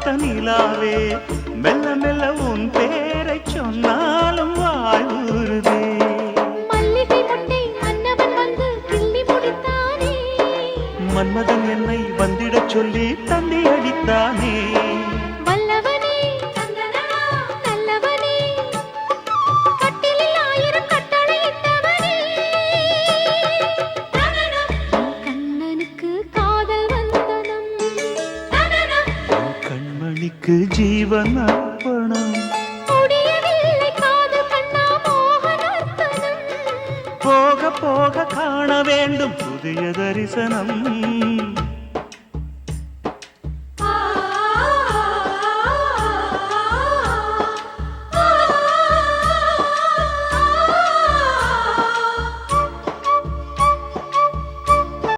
பார்த்த நிலாவே மெல்ல மெல்ல உன் பேரை சொன்னாலும் வாய் ஊறுதே. மல்லிகை முட்டை மன்னவன் வந்து கிள்ளி முடித்தானே, மன்மதன் என்னை வந்திடச் சொல்லி தந்தி அடித்தானே. வல்லவனே நல்லவனே, கட்டிலில் 1000 கட்டளையிட்டவனே, கண்ணனுக்கு காதல் வந்தனம், கண்மணிக்கு ஜீவன் அர்ப்பணம். முடியவில்லை காதல் கண்ணா மோகனர்த்தனம். போக போக காண வேண்டும் புதிய தரிசனம்.